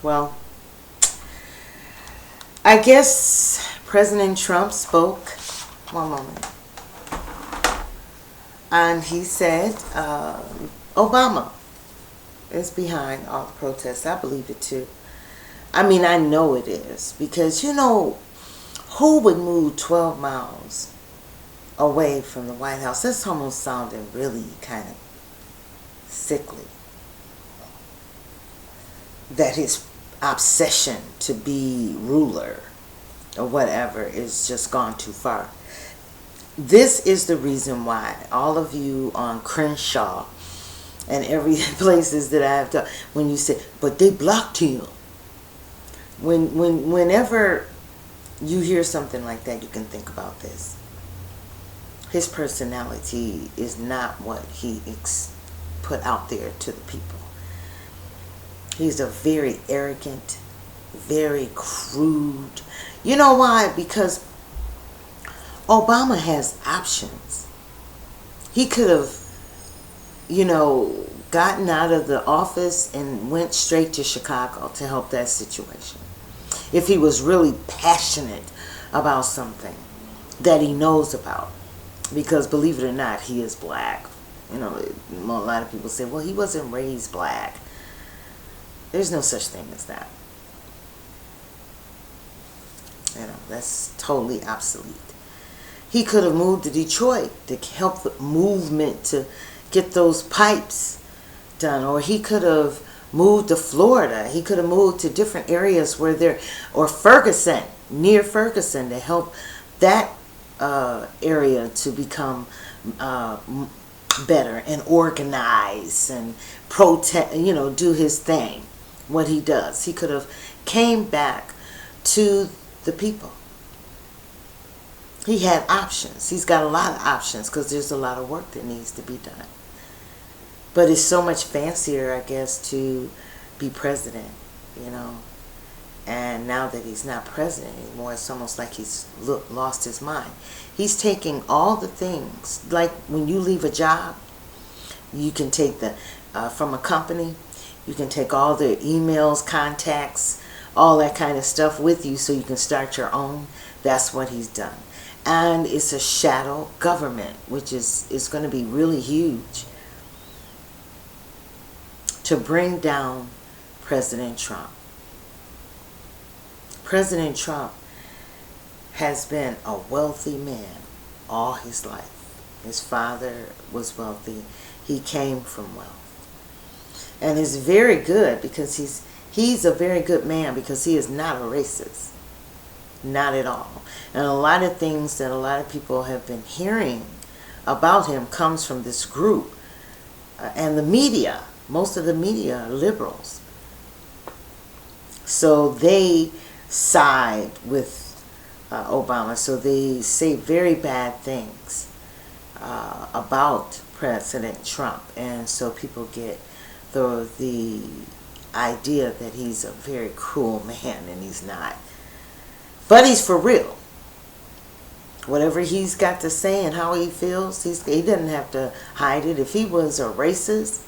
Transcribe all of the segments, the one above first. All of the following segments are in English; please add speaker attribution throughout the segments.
Speaker 1: Well, I guess President Trump spoke. One moment. And he said Obama is behind all the protests. I believe it too. I mean, I know it is. Because, who would move 12 miles away from the White House? That's almost sounding really kind of sickly. That his obsession to be ruler or whatever is just gone too far. This is the reason why all of you on Crenshaw and every places that I have done, when you say, but they blocked him. Whenever you hear something like that, you can think about this. His personality is not what he put out there to the people. He's a very arrogant, very crude. You know why? Because Obama has options. He could have, gotten out of the office and went straight to Chicago to help that situation. If he was really passionate about something that he knows about. Because believe it or not, he is black. A lot of people say, well, he wasn't raised black. There's no such thing as that. That's totally obsolete. He could have moved to Detroit to help the movement to get those pipes done. Or he could have moved to Florida. He could have moved to different areas or Ferguson, near Ferguson, to help that area to become better and organize and protest, do his thing. What he does. He could have came back to the people. He had options. He's got a lot of options because there's a lot of work that needs to be done. But it's so much fancier, I guess, to be president, And now that he's not president anymore, it's almost like he's lost his mind. He's taking all the things, like when you leave a job, you can take from a company, you can take all their emails, contacts, all that kind of stuff with you so you can start your own. That's what he's done. And it's a shadow government, which is going to be really huge to bring down President Trump. President Trump has been a wealthy man all his life. His father was wealthy. He came from wealth. And is very good because he's a very good man because he is not a racist. Not at all. And a lot of things that a lot of people have been hearing about him comes from this group. And the media, most of the media are liberals. So they side with Obama. So they say very bad things about President Trump. And so people get the idea that he's a very cruel man, and he's not. But he's for real. Whatever he's got to say and how he feels, he doesn't have to hide it. If he was a racist,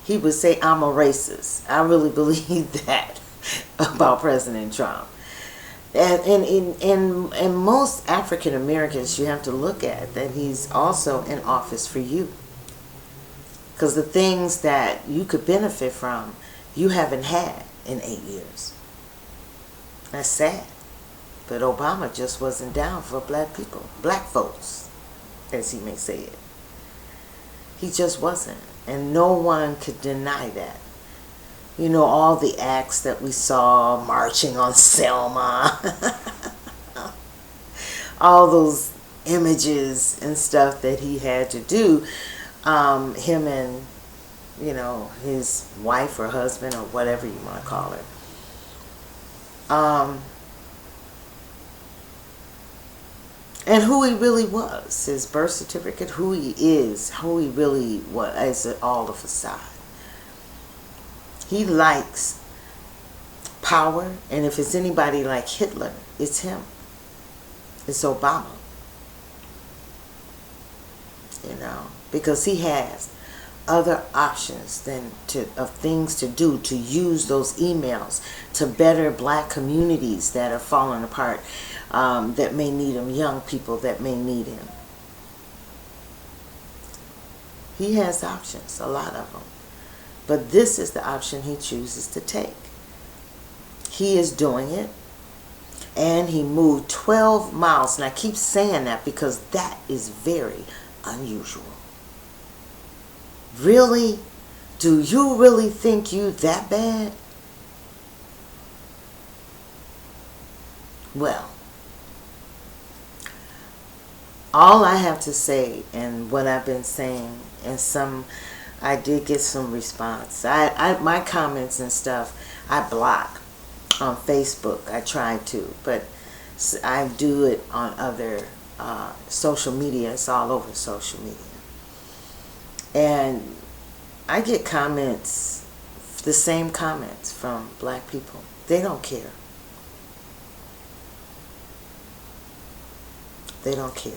Speaker 1: he would say, I'm a racist. I really believe that about President Trump. And most African Americans, you have to look at that he's also in office for you. Because the things that you could benefit from, you haven't had in 8 years. That's sad. But Obama just wasn't down for black people, black folks, as he may say it. He just wasn't. And no one could deny that. All the acts that we saw marching on Selma, all those images and stuff that he had to do, him and, his wife or husband or whatever you want to call it. And who he really was, his birth certificate, who he is, who he really was, is all a facade. He likes power, and if it's anybody like Hitler, it's him. It's Obama. Because he has other options of things to do to use those emails to better black communities that are falling apart, that may need him, young people that may need him. He has options, a lot of them. But this is the option he chooses to take. He is doing it. And he moved 12 miles. And I keep saying that because that is very unusual. Really? Do you really think you that bad? Well, all I have to say, and what I've been saying, and I did get some response. My comments and stuff, I block on Facebook. I try to, but I do it on other social media. It's all over social media. And I get comments, the same comments from black people. They don't care. They don't care.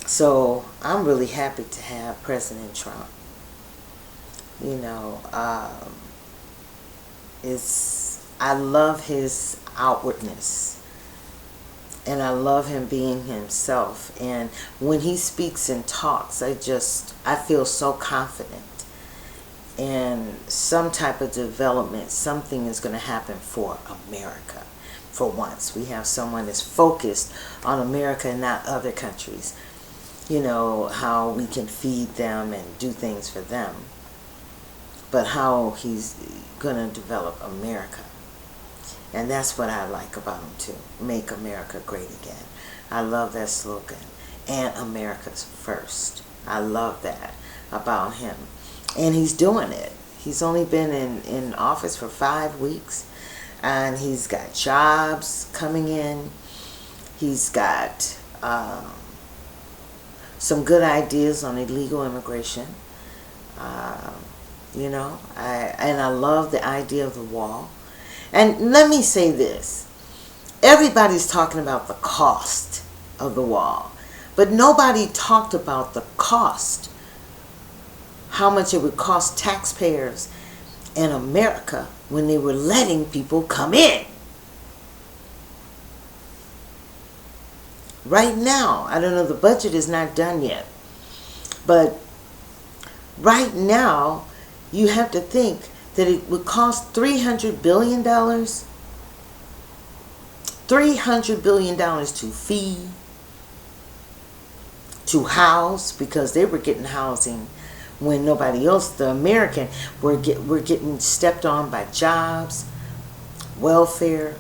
Speaker 1: So I'm really happy to have President Trump. You know, I love his outwardness, and I love him being himself. And when he speaks and talks, I feel so confident. And some type of development, something is going to happen for America. For once, we have someone that's focused on America and not other countries. You know, how we can feed them and do things for them. But how he's going to develop America. And that's what I like about him too. Make America great again. I love that slogan. And America's first. I love that about him. And he's doing it. He's only been in office for 5 weeks. And he's got jobs coming in. He's got some good ideas on illegal immigration. You know, I love the idea of the wall. And let me say this. Everybody's talking about the cost of the wall. But nobody talked about the cost. How much it would cost taxpayers in America when they were letting people come in. Right now, I don't know, the budget is not done yet. But right now, you have to think that it would cost $300 billion. $300 billion to feed, to house, because they were getting housing when nobody else, the American, were getting stepped on by jobs, welfare,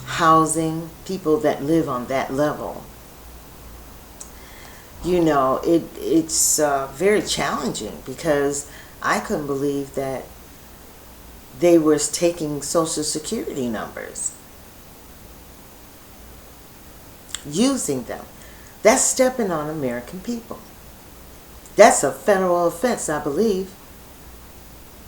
Speaker 1: housing, people that live on that level. You know, it's very challenging because I couldn't believe that they were taking Social Security numbers, using them. That's stepping on American people. That's a federal offense, I believe.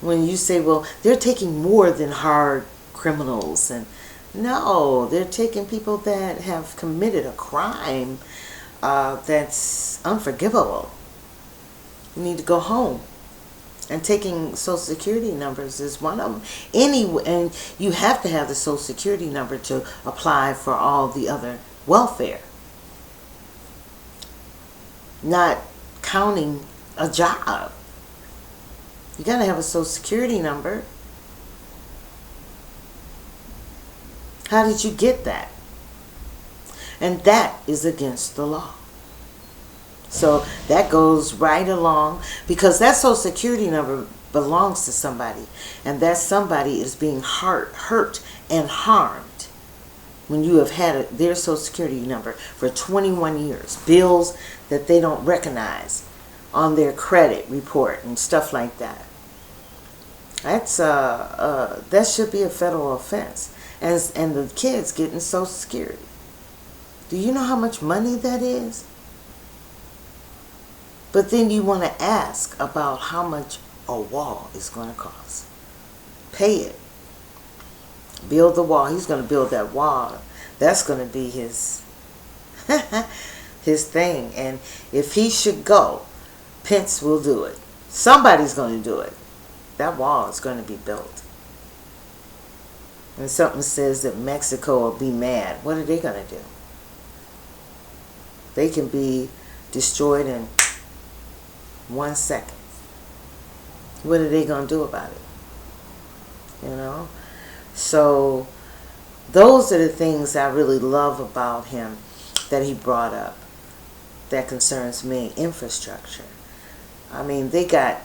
Speaker 1: When you say, well, they're taking more than hard criminals. And no, they're taking people that have committed a crime that's unforgivable. You need to go home. And taking Social Security numbers is one of them. And you have to have the Social Security number to apply for all the other welfare. Not counting a job. You got to have a Social Security number. How did you get that? And that is against the law. So that goes right along, because that Social Security number belongs to somebody, and that somebody is being hurt and harmed when you have had their Social Security number for 21 years, bills that they don't recognize on their credit report and stuff like that. That's that should be a federal offense, and the kids getting Social Security. Do you know how much money that is? But then you want to ask about how much a wall is going to cost. Pay it. Build the wall. He's going to build that wall. That's going to be his his thing. And if he should go, Pence will do it. Somebody's going to do it. That wall is going to be built. And something says that Mexico will be mad. What are they going to do? They can be destroyed in 1 second. What are they going to do about it? You know? So those are the things I really love about him that he brought up that concerns me. Infrastructure. I mean, they got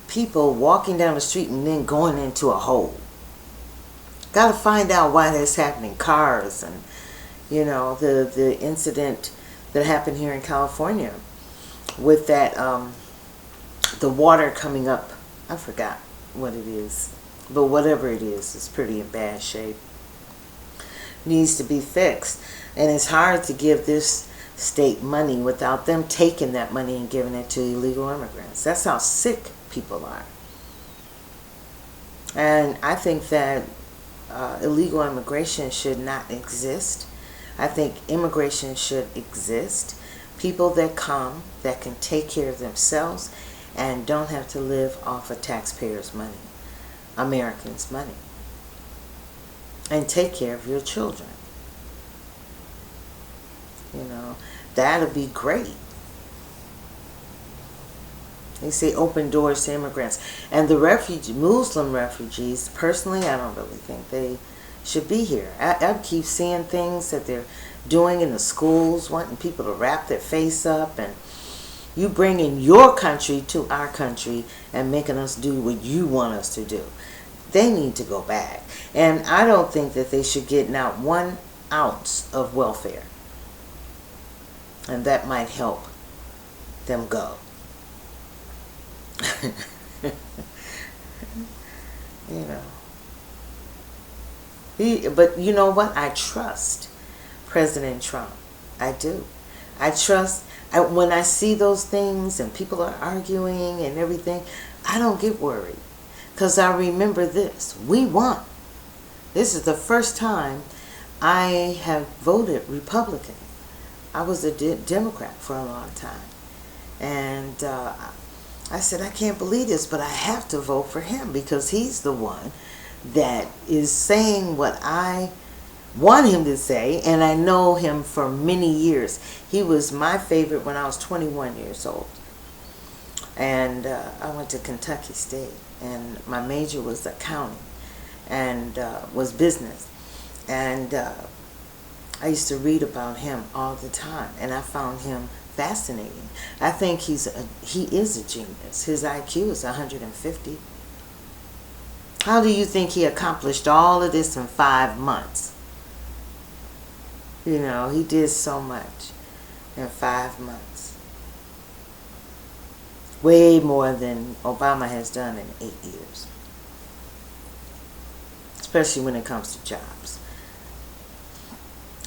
Speaker 1: people walking down the street and then going into a hole. Got to find out why that's happening. Cars and, you know, the incident that happened here in California with that, the water coming up. I forgot what it is. But whatever it is, it's pretty in bad shape. Needs to be fixed. And it's hard to give this state money without them taking that money and giving it to illegal immigrants. That's how sick people are. And I think that illegal immigration should not exist. I think immigration should exist. People that come that can take care of themselves and don't have to live off of taxpayers' money, Americans' money, and take care of your children. You know, that'll be great. They say open doors to immigrants. And the Muslim refugees, personally, I don't really think they should be here. I keep seeing things that they're doing in the schools, wanting people to wrap their face up, and you bringing your country to our country and making us do what you want us to do. They need to go back. And I don't think that they should get not 1 ounce of welfare. And that might help them go. You know. But you know what? I trust President Trump. I do. I trust. When I see those things and people are arguing and everything, I don't get worried. Because I remember this. We won. This is the first time I have voted Republican. I was a Democrat for a long time. And I said, I can't believe this, but I have to vote for him because he's the one that is saying what I want him to say, and I know him for many years. He was my favorite when I was 21 years old. And I went to Kentucky State, and my major was accounting and was business. And I used to read about him all the time, and I found him fascinating. I think he is a genius. His IQ is 150. How do you think he accomplished all of this in 5 months? You know, he did so much in 5 months. Way more than Obama has done in 8 years. Especially when it comes to jobs.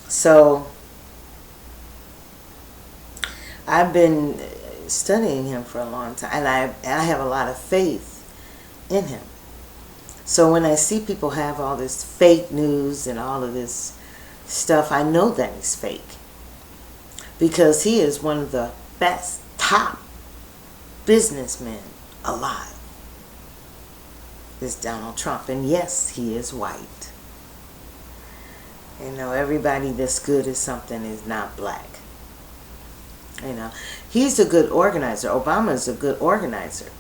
Speaker 1: So, I've been studying him for a long time, and I have a lot of faith in him. So when I see people have all this fake news and all of this stuff, I know that he's fake. Because he is one of the best, top businessmen alive. Is Donald Trump. And yes, he is white. You know, everybody that's good at something is not black. You know, he's a good organizer. Obama is a good organizer.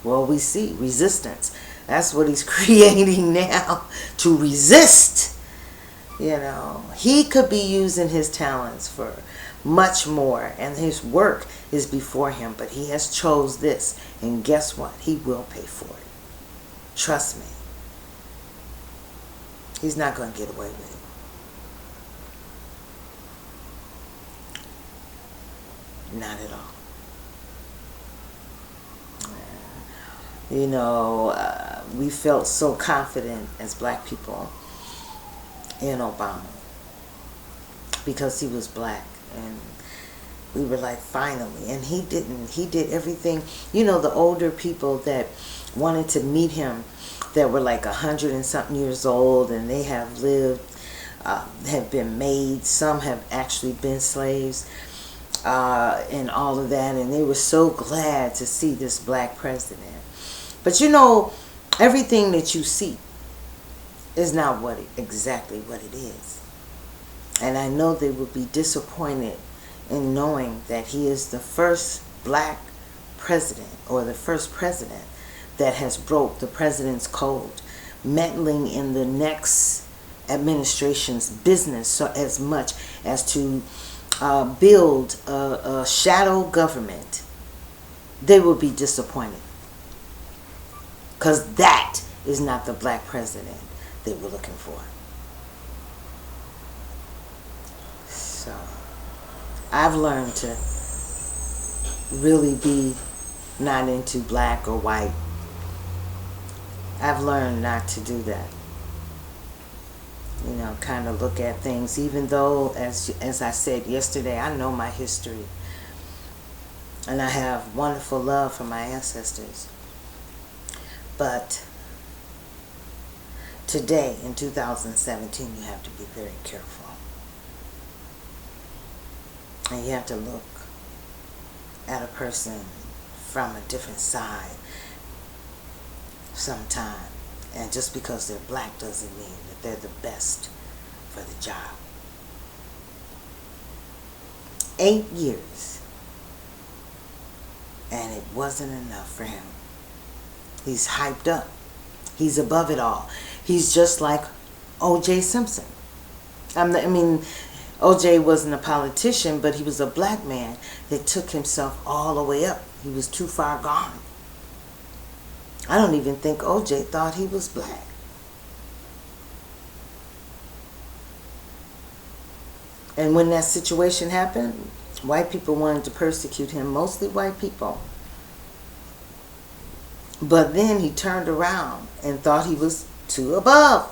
Speaker 1: Well, we see resistance. That's what he's creating now, to resist. You know, he could be using his talents for much more, and his work is before him, but he has chose this, and guess what? He will pay for it. Trust me. He's not going to get away with it. Not at all. You know, we felt so confident as black people in Obama because he was black, and we were like, finally. And he didn't. He did everything. You know, the older people that wanted to meet him, that were like 100 and something years old, and they have lived, have been made. Some have actually been slaves. and all of that, and they were so glad to see this black president. But you know, everything that you see is not exactly what it is. And I know they would be disappointed in knowing that he is the first black president, or the first president that has broke the president's code, meddling in the next administration's business so as much as to build a shadow government. They will be disappointed, because that is not the black president they were looking for. So I've learned to really be not into black or white. I've learned not to do that. You know, kind of look at things, even though, as I said yesterday, I know my history. And I have wonderful love for my ancestors. But today, in 2017, you have to be very careful. And you have to look at a person from a different side sometime. And just because they're black doesn't mean that they're the best for the job. 8 years. And it wasn't enough for him. He's hyped up. He's above it all. He's just like O.J. Simpson. I mean, O.J. wasn't a politician, but he was a black man that took himself all the way up. He was too far gone. I don't even think O.J. thought he was black. And when that situation happened, white people wanted to persecute him, mostly white people. But then he turned around and thought he was too above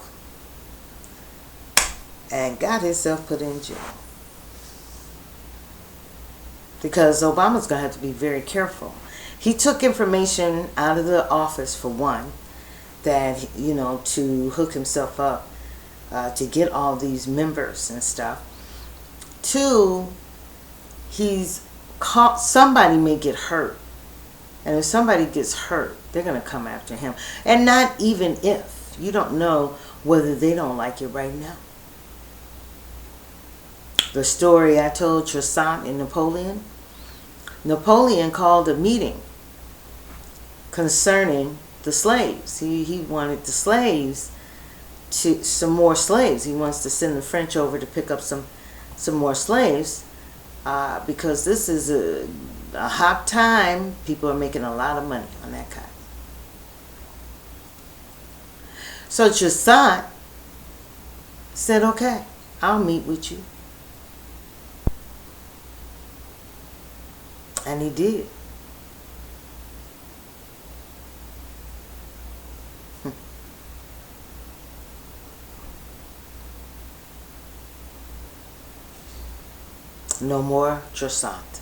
Speaker 1: and got himself put in jail. Because Obama's going to have to be very careful. He took information out of the office, for one, that, you know, to hook himself up, to get all these members and stuff. Two, somebody may get hurt. And if somebody gets hurt, they're going to come after him. And not even if. You don't know whether they don't like it right now. The story I told Toussaint and Napoleon. Napoleon called a meeting concerning the slaves. He wanted the slaves some more slaves. He wants to send the French over to pick up some more slaves, because this is a hot time. People are making a lot of money on that kind. So Toussaint said, okay, I'll meet with you. And he did. No more Toussaint.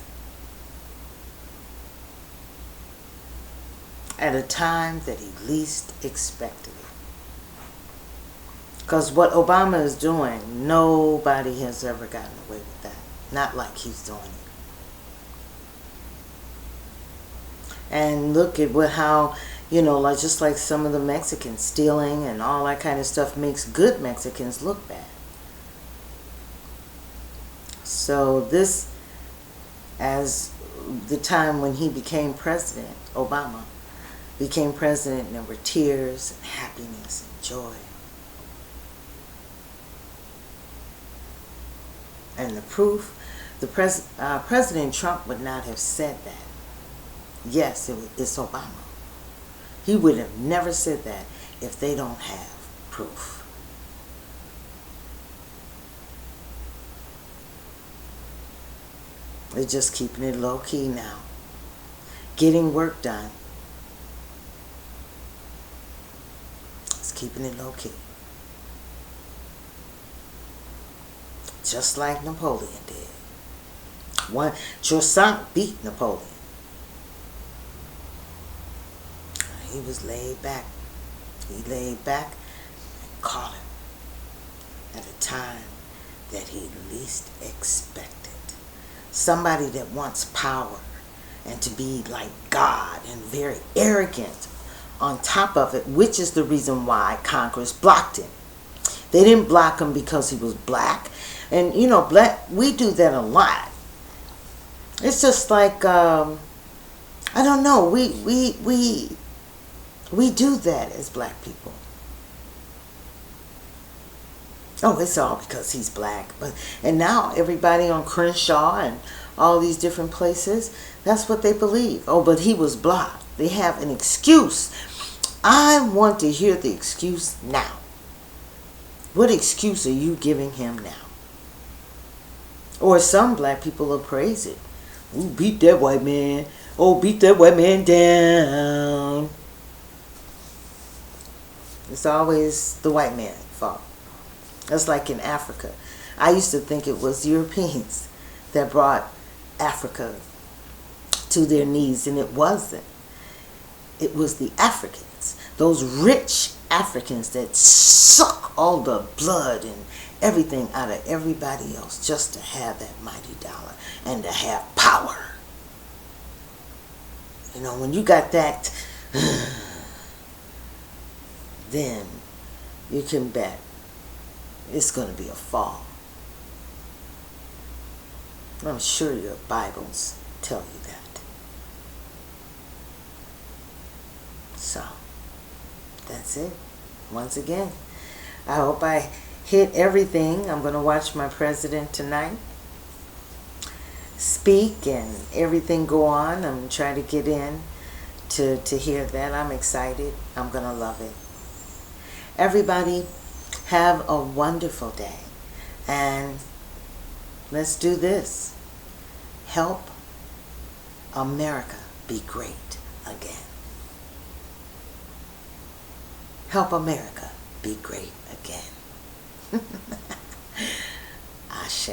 Speaker 1: At a time that he least expected it. Because what Obama is doing, nobody has ever gotten away with that. Not like he's doing it. And look at how, you know, just like some of the Mexicans stealing and all that kind of stuff makes good Mexicans look bad. So this, as the time when he became president, Obama became president, and there were tears and happiness and joy. And the proof, President Trump would not have said that. Yes, it's Obama. He would have never said that if they don't have proof. They're just keeping it low key now. Getting work done. It's keeping it low key. Just like Napoleon did. Toussaint beat Napoleon. He was laid back. He laid back and caught him at a time that he least expected. somebody that wants power and to be like God and very arrogant on top of it, which is the reason why Congress blocked him. They didn't block him because he was black. And you know, we do that a lot. It's just like I don't know, we do that as black people. Oh, it's all because he's black. And now everybody on Crenshaw and all these different places, that's what they believe. Oh, but he was blocked. They have an excuse. I want to hear the excuse now. What excuse are you giving him now? Or some black people will praise it. Ooh, beat that white man. Oh, beat that white man down. It's always the white man's fault. That's like in Africa. I used to think it was Europeans that brought Africa to their knees, and it wasn't. It was the Africans, those rich Africans that suck all the blood and everything out of everybody else just to have that mighty dollar and to have power. You know, when you got that, then you can bet it's going to be a fall. I'm sure your Bibles tell you that. So, that's it. Once again, I hope I hit everything. I'm going to watch my president tonight speak and everything go on. I'm trying to get in to hear that. I'm excited. I'm going to love it. Everybody, have a wonderful day. And let's do this. Help America be great again. Help America be great again. Ashe.